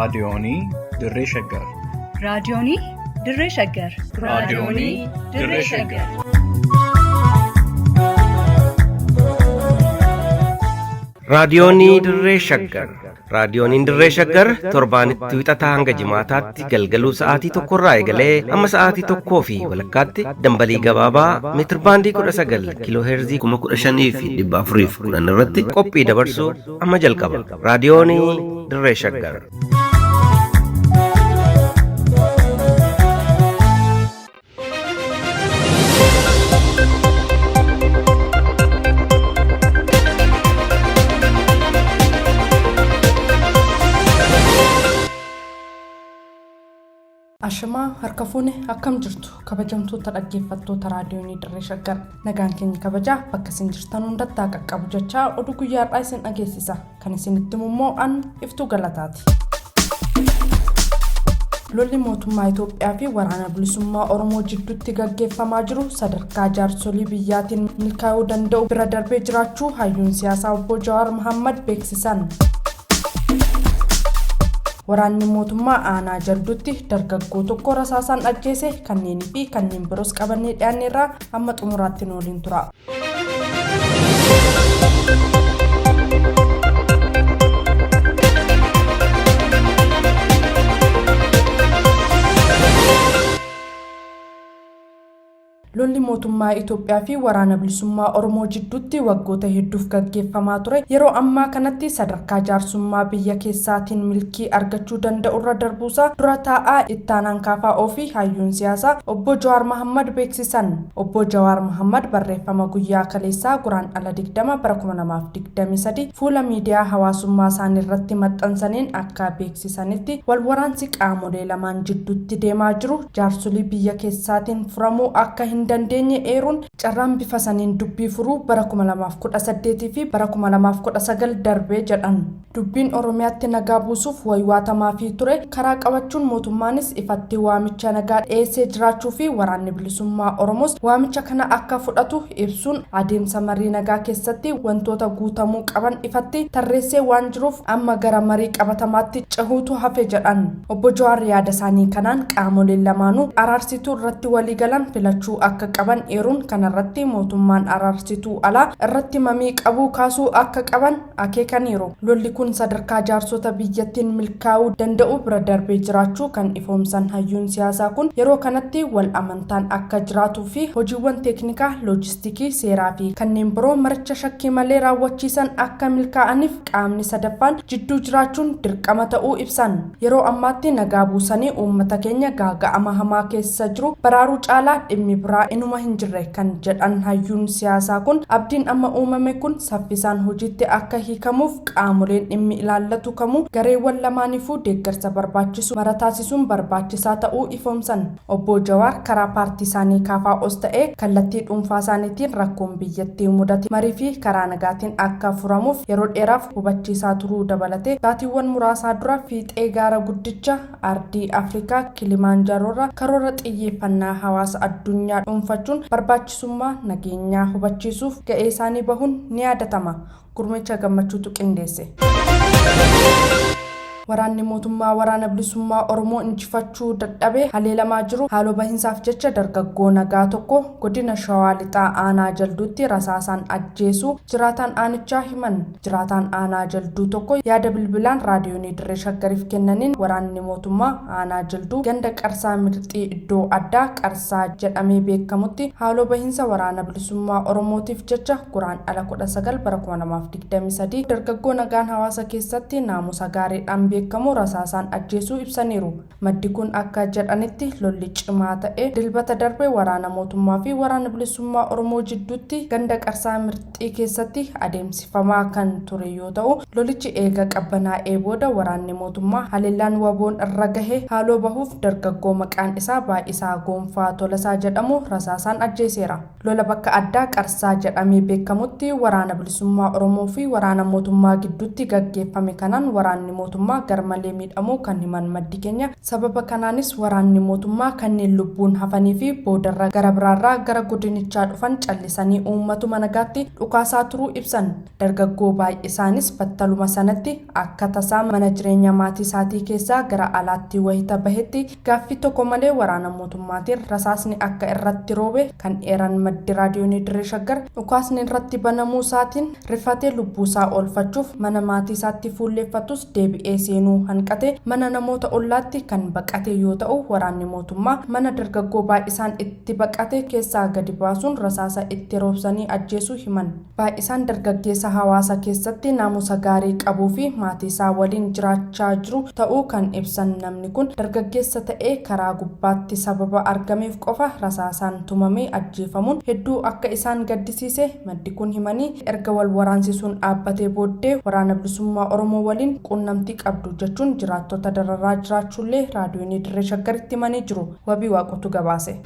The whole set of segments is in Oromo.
raadiyoonii Dirree Shaggar. raadiyoonii Dirree Shaggar. raadiyoonii Dirree Shaggar. raadiyoonii Dirree Shaggar. raadiyooniin Dirree Shaggar torbaanitti wixataa hanga jimaataatti galgaluu sa'aatii tokkorraa eegalee amma sa'aatii tokkoo fi walakkaatti dambalii gabaabaa meetirbaandii 19 kiilooheerzii 15,410 irratti qophii dabarsuu amma jalqaba. raadiyoonii Dirree Shaggar. Ashamaa harka fuune akkam jirtu kabajamtoota dhaggeeffattoota raadiyoonii Dirree Shaggar. Nagaan keenya kabajaa bakka isin jirtan hundattaa qaqqabu jechaa oduu guyyaadhaa isin dhageessisa. Kan isinitti immoo an Iftuu Galataati. Lolli mootummaa Itoophiyaa fi waraana bilisummaa Oromoo jidduutti gaggeeffamaa jiru sadarkaa jaarsolii biyyaatiin milkaa'uu danda'u bira darbee jiraachuu hayyuun siyaasaa obbo Jawaar Mohammad beeksisan. Waraanni mootummaa aanaa jalduutti dargaggoo tokko rasaasaan ajjeese kanneenii fi kanneen biroos qabannee dhiyaanneerraa amma xumuraatti waliin tura. Lolli mootummaa Itoophiyaa fi waraana bilisummaa Oromoo jidduutti waggoota hedduuf gaggeeffamaa ture yeroo ammaa kanatti sadarkaa jaarsummaa biyya keessaatiin milkii argachuu danda'u irra darbuusaa dura taa'aa ittaanaan KFO fi hayyuun siyaasaa obbo Jawaar Mohammad beeksisan. Obbo Jawaar Mohammad barreeffama guyyaa kaleessaa Guraandhala 20 bara 2023 fuula miidiyaa hawaasummaa isaanii irratti maxxansaniin akka beeksisanitti wal waraansi qaamolee lamaan jidduutti deemaa jiru jaarsolii biyya keessaatiin furamuu akka hin dandeenye eeruun carraan bifa saniin dubbii furuu bara 2018 fi bara 2019 darbee jedhan. Dubbiin Oromiyaatti nagaa buusuuf waywaatamaa fi ture karaa qabachuun mootummaanis ifatti waamicha nagaa dhiyeessee jiraachuu fi waraanni bilisummaa Oromoos waamicha kana akka fudhatu ibsuun adeemsa marii nagaa keessatti wantoota guutamuu qaban ifatti tarreessee waan jiruuf amma gara marii qabatamaatti cehuutu hafe jedhan. Obbo Jawaar yaada isaanii kanaan qaamoleen lamaanuu araarsituu irratti walii galan filachuu akka qaban eeruun kanarratti mootummaan araarsituu alaa irratti mamii qabuu kaasuu akka qaban akeekaniiru. Lolli kun sadarkaa jaarsota biyyattiin milkaa'uu danda'u bira darbee jiraachuu kan ifoomsan hayyuun siyaasaa kun yeroo kanatti wal amantaan akka jiraatuu fi hojiiwwan teeknikaa loojistikii seeraa fi kanneen biroo maricha shakkii malee raawwachiisan akka milkaa'aniif qaamni sadaffaan jidduu jiraachuun dirqama ta'uu ibsan. Yeroo ammaatti nagaa buusanii uummata keenya gaaga'ama hamaa keessa jiru baraaruu caalaa dhimmi biraa inuma hin jirre kan jedhan hayyuun siyaasaa kun abdiin amma uumame kun saffisaan hojiitti akka hiikamuuf qaamoleen dhimmi ilaallatu kamuu gareewwan lamaaniifuu deeggarsa barbaachisu mara taasisuun barbaachisaa ta'uu ifoomsan. Obbo Jawaar karaa paartii isaanii KFOs ta'ee kallattii dhuunfaa isaaniitiin rakkoon biyyattii mudate marii fi karaa nagaatiin akka furamuuf yeroo dheeraaf hubachiisaa turuu dabalatee baatiiwwan muraasaa dura fiixee gaara guddicha ardii Afrikaa Kilimaanjaaroorra karoora xiyyeeffannaa hawaasa addunyaa dhuunfachuun barbaachisummaa nageenyaa hubachiisuuf ga'ee isaanii bahuun ni yaadatama. Gurmecha Gammachuutu qindeesse. Waraanni mootummaa waraana bilisummaa Oromoo injifachuu dadhabee haleelamaa jiru haaloo bahinsaaf jecha dargaggoo nagaa tokko godina Shawaa Lixaa aanaa jalduutti rasaasaan ajjeesuu jiraataan aanichaa himan. Jiraataan aanaa jalduu tokko yaada bilbilaan raadiyoonii Dirree Shaggariif kennaniin waraanni mootummaa aanaa jalduu ganda Qarsaa Mirxii iddoo addaa Qarsaa jedhamee beekamutti haaloo bahinsa waraana bilisummaa Oromootiif jecha Guraandhala 19 bara 2023 dargaggoo nagaan hawaasa keessatti naamusa gaariidhaan beekamu rasaasaan ajjeesuu ibsaniiru. Maddi kun akka jedhanitti lolli cimaa ta'e dilbata darbe waraana mootummaa fi waraana bilisummaa Oromoo jidduutti ganda Qarsaa Mirxii keessatti adeemsifamaa kan ture yoo ta'u lolichi eega qabbanaa'ee booda waraanni mootummaa haleellaan waboon irra gahee haaloo bahuuf dargaggoo maqaan isaa Baa'isaa Goonfaa Tolasaa jedhamu rasaasaan ajjeeseera. Lola bakka addaa Qarsaa jedhamee beekamutti waraana bilisummaa Oromoo fi waraana mootummaa gidduutti gaggeeffame kanaan waraanni mootummaa garmalee miidhamuu kan himan maddi keenya sababa kanaanis waraanni mootummaa kanneen lubbuun hafanii fi boodarra gara biraarraa gara godinichaa dhufan callisanii uummatuma nagaatti dhukaasaa turuu ibsan. Dargaggoo baay'isaanis battaluma sanatti akka tasaa mana jireenya maatii isaatii keessaa gara alaatti wayita bahetti gaaffii tokko malee waraana mootummaatiin rasaasni akka irratti roobe kan eeran maddi raadiyoonii Dirree Shaggar dhukaasni irratti banamuu isaatiin rifatee lubbuusaa oolfachuuf mana maatii isaatti fuulleeffatus deebi'ee seenuu hanqate mana namoota ollaatti kan baqate yoo ta'u waraanni mootummaa mana dargaggoo baay'isaan itti baqate keessaa gadi baasuun rasaasa itti roobsanii ajjeesuu himan. Baay'isaan dargaggeessa hawaasa keessatti naamusa gaarii qabuu fi maatii isaa waliin jiraachaa jiru ta'uu kan ibsan namni kun dargaggeessa ta'ee karaa gubbaatti sababa argameef qofa rasaasaan tumamee ajjeefamuun hedduu akka isaan gaddisiise maddi kun himanii erga wal waraansisuun dhaabbatee booddee waraana bilisummaa Oromoo waliin quunnamtii qabdu jechuun jiraattota dararaa jiraachuullee raadiyoonii Dirree Shaggaritti himanii jiru. Wabii Waaqotu gabaase.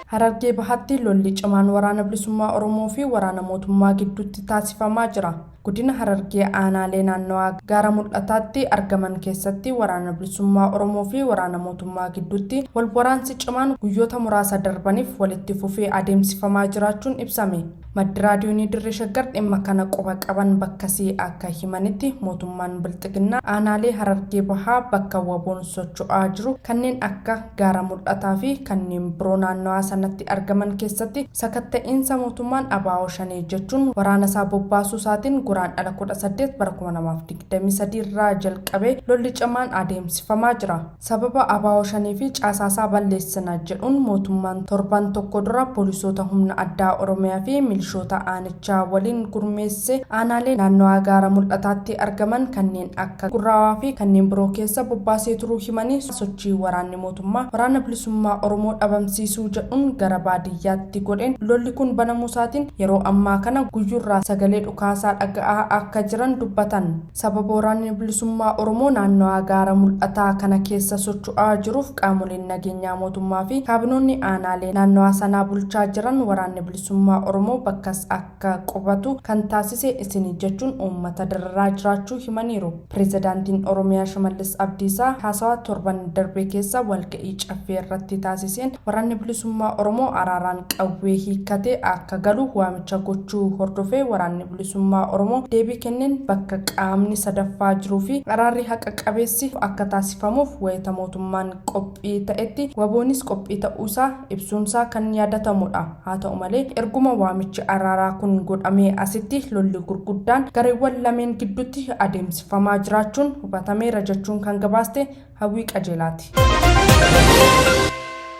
Harargee Bahaatti lolli cimaan waraana bilisummaa Oromoo fi waraana mootummaa gidduutti taasifamaa jira. Godina Harargee aanaalee naannawaa gaara mul'ataatti argaman keessatti waraana bilisummaa Oromoo fi waraana mootummaa gidduutti wal waraansi cimaan guyyoota muraasa darbaniif walitti fufee adeemsifamaa jiraachuun ibsame. Maddi raadiyoonii Dirree Shaggar dhimma kana quba qaban bakkasii akka himanitti mootummaan Bilxiginnaa aanaalee Harargee Bahaa bakka waboon socho'aa jiru kanneen akka gaara mul'ataa fi kanneen biroo naannawaa sanatti argaman keessatti sakatta'insa mootummaan ABO Shanee jechuun waraana isaa bobbaasuu isaatiin Guraandhala 18 bara 2023 irraa jalqabee lolli cimaan adeemsifamaa jira. Sababa ABO Shanee fi caasaasaa balleessina jedhuun mootummaan torban tokko dura poolisoota humna addaa Oromiyaa fi milishoota aanichaa waliin gurmeesse aanaalee naannawaa gaara mul'ataatti argaman kanneen akka Gurraawaa fi kanneen biroo keessa bobbaasee turuu himanii sochii waraanni mootummaa waraana bilisummaa Oromoo dhabamsiisuu jedhuun gara baadiyyaatti godheen lolli kun banamuu isaatiin yeroo ammaa kana guyyurraa sagalee dhukaasaa dhaga'aa akka jiran dubbatan. Sababa waraanni bilisummaa Oromoo naannawaa gaara mul'ataa kana keessa socho'aa jiruuf qaamoleen nageenyaa mootummaa fi kaabinoonni aanaalee naannawaa sanaa bulchaa jiran waraanni bilisummaa Oromoo bakkas akka qubatu kan taasise isinii jechuun uummata dararaa jiraachuu himaniiru. Pireezidaantiin Oromiyaa Shimallis Abdiisaa haasawaa torban darbee keessa walga'ii caffee irratti taasiseen waraanni bilisummaa Oromoo araaraan qawwee hiikkatee akka galu waamicha gochuu hordofee waraanni bilisummaa Oromoo deebii kenneen bakka qaamni sadaffaa jiruu fi araarri haqa qabeessi akka taasifamuuf wayita mootummaan qophii ta'etti waboonis qophii ta'uusaa ibsuunsaa kan yaadatamudha. Haa ta'u malee erguma waamichi araaraa kun godhamee asitti lolli gurguddaan gareewwan lameen gidduutti adeemsifamaa jiraachuun hubatameera jechuun kan gabaaste Hawwii Qajeelaati.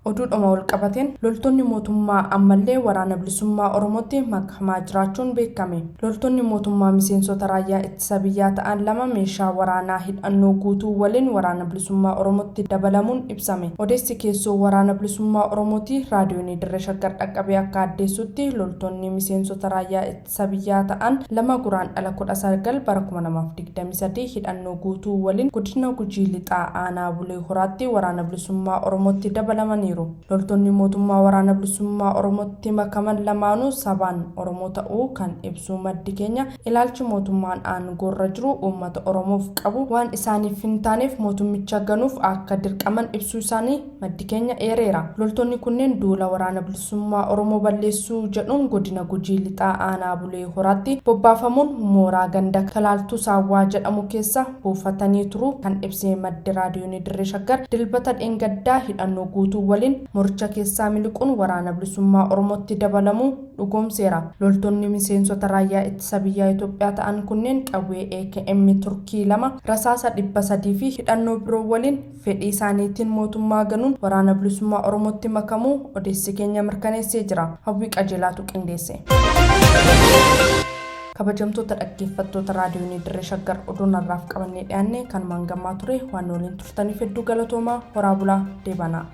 Oduudhuma wal qabateen loltoonni mootummaa ammallee waraana bilisummaa Oromootti makamaa jiraachuun beekame. Loltoonni mootummaa miseensota raayyaa ittisa biyyaa ta'an lama meeshaa waraanaa hidhannoo guutuu waliin waraana bilisummaa Oromootti dabalamuun ibsame. Odeessi keessoo waraana bilisummaa Oromooti raadiyoonii Dirree Shaggar dhaqqabee akka addeessutti loltoonni miseensota raayyaa ittisa biyyaa ta'an lama Guraandhala 19 bara 2023 hidhannoo guutuu waliin godina Gujii Lixaa aanaa Bulee Horaatti waraana bilisummaa Oromootti dabalamaniiru. Loltoonni mootummaa waraana bilisummaa Oromootti makaman lamaanuu sabaan Oromoo ta'uu kan ibsu maddi keenya ilaalchi mootummaan aangoorra jiru uummata Oromoof qabu waan isaaniif hin taaneef mootummicha ganuuf akka dirqaman ibsuu isaanii maddi keenya eereera. Loltoonni kunneen duula waraana bilisummaa Oromoo balleessuu jedhuun godina Gujii Lixaa aanaa Bulee Horaatti bobbaafamuun mooraa ganda Kalaaltuu Saawwaa jedhamu keessa buufatanii turuu kan ibsee maddi raadiyoonii Dirree Shaggar dilbata dheengaddaa hidhannoo guutuu waliin moricha keessaa miliquun waraana bilisummaa Oromootti dabalamuu dhugoomseera. Loltoonni miseensota raayyaa ittisa biyyaa Itoophiyaa ta'an kunneen qawwee AKM Turkii 2 rasaasa 300 fi hidhannoo biroo waliin fedhii isaaniitiin mootummaa ganuun waraana bilisummaa Oromootti makamuu odeessi keenya mirkaneessee jira. Hawwii Qajeelaatu qindeesse. Kabajamtoota dhaggeeffattoota raadiyoonii Dirree Shaggar oduun har'aaf qabannee dhiyaanne kan mangammaa ture waan waliin turtaniif hedduu galatoomaa horaa bulaa deebanaa.